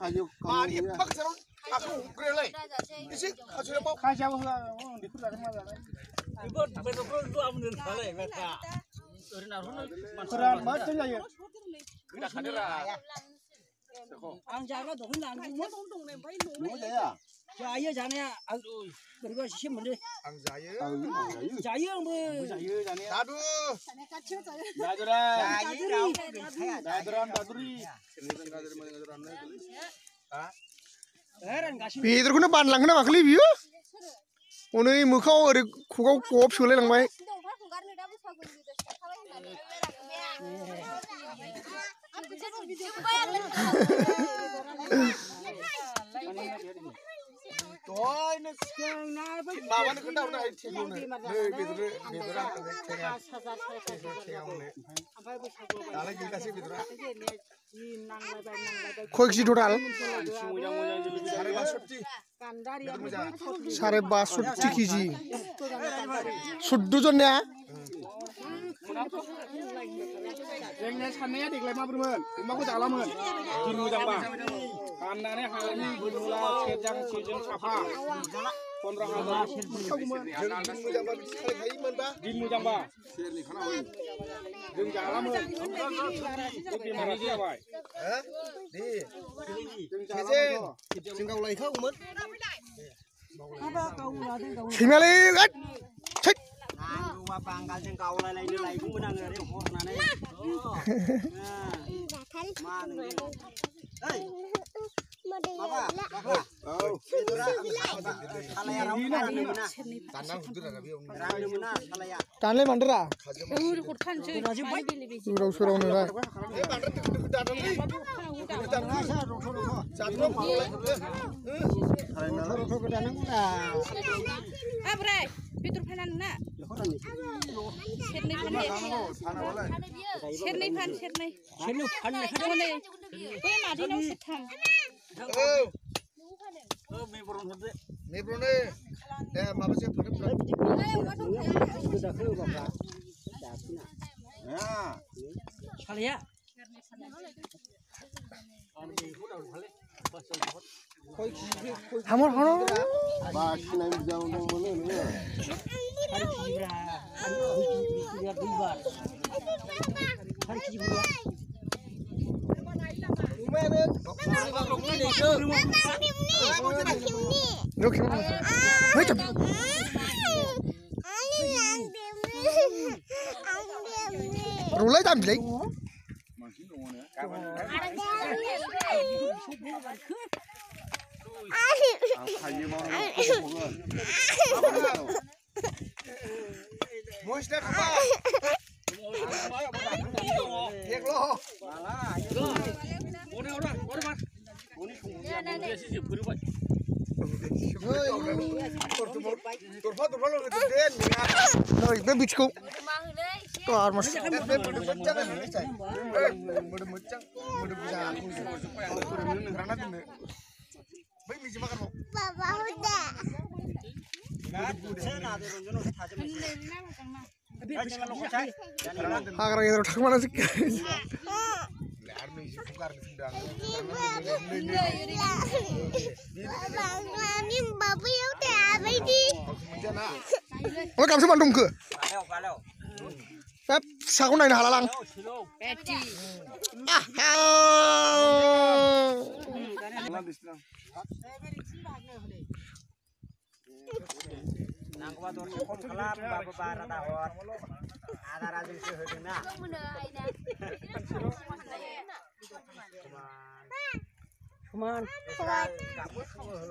Mari pak seron aku grelai. Isi kasih apa? Kasih apa? Di kurang mana? Ibu betul tu ambil balai mereka. Kurang macam lah ya. Kita kadera. Ang jaga tu hendak angkut. Mau jaya? Jaya jana aduh. Beribu sih mana? Ang jaya. Jaya ber. Jaya jana. Aduh. Daduran daduri. Heran kasih. बेदरखौनो बानलांखोना माखोलै बियो हनै मोखाङाव ओरै खुगाव गब सोलायलांबाय Toy bawaannya kena udah cekung nih, bedera Dalam kita sih bedera. खय केजि टटाल सारे 62 केजि 14 जननिया Yang sananya di kelima bermen, aku jalaman, jin mujang bang, kanannya hari ini bermula sejang sapa, konrak ada, jin mujang bang, jin jalaman, di mana siapa? Di, jin, jengkau lagi kau umat. Himalaya गट छक Dua pangkal jengkau lagi pun menang dari orang nane. Mana ni? Hei. Apa? Oh. Kalaya ramu mana? Tanang hudu dah nabi om. Ramu mana? Kalaya. तानले मांडरा सुराव सुराव नरा Bandar tu dah nabi. Kita rasa satu mau Abre, fitur panan na. Sernai pan. Sernai pan ni. Kau mati nak setam. Mebro ni, dah mama siap pada. Kalaya. हमर हनो Bas naik jauh dong mana ni? Hari kibra. Hari kibra. Hari kibra. Mana? नो खेम है त रुलाई दाम बिलाइ Musnah apa? Ek lo. Turfa lo itu den. नो बे बिचको तो आर मस Bapa udah. हाग्रा गेजेराव थाखोमाना Bapa ya udah apa ini? ओइ गामसो बान दंखो हाब फिसाखौ नायनो हाला लां Peti. Nangkwa dor kon kalam bapa bara tawar. Ada rajin sehedena. Cuman kamu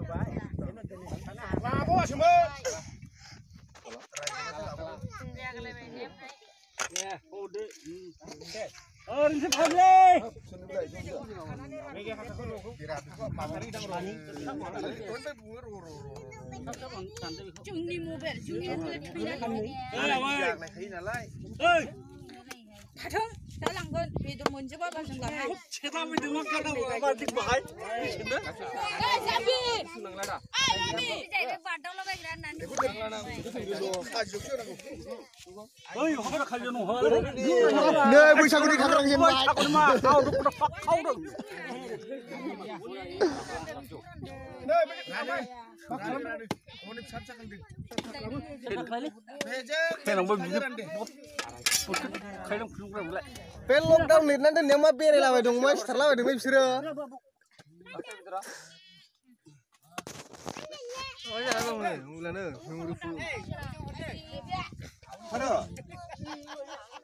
baik. Bravo semua. Ya, udah. Oh, ini boleh. Cungni mobil, cungni Hei. Patong. जालांगोन बेदर मोनजोबाबा जों लांगोन सेथा फैदोंमोन गानांगौ बाल्टिं बाहाय बिसोरनो जाबि सुनांला ओइ हबर खालियो नङ नै बैसागुनि खाग्रां जेनबाय मा खावदों खावदों बे लकडाउन लिरनानै दोननायाव मा बेरायलाबायदों मा सिथारलाबायदों बिसोरो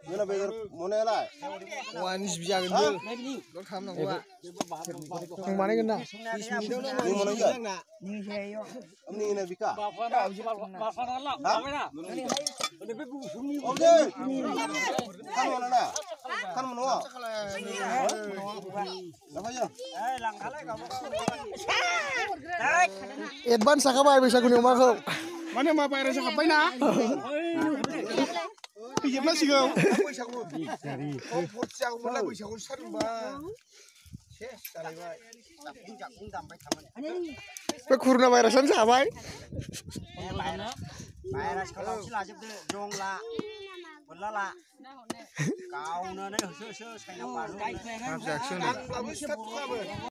Mana bener mana lah? Wah ini bijakan lo खालामनांगौ आं बानायगोन ना Ini mana enggak? Ini ini bika. Oke. Kan mana nak? Kan mana? Apa ya? Advance जाखाबाय बैसागुनि अमाखौ माने मा बायरासो हाबबायना फैजोबनांसिगौ बैसागु फुरथि जागौमोनलाय बैसागु सिथारदोंबा सेस जालायबाय जाखुं दामबाय थारमाने बे कुरुना भाइरासानो जाबाय भाइरासखौ लावथि लाजोबदो जं ला बोरला ला गावनानै होसो होसो साइनाव बारहो आंबो सिथारथ'वाबो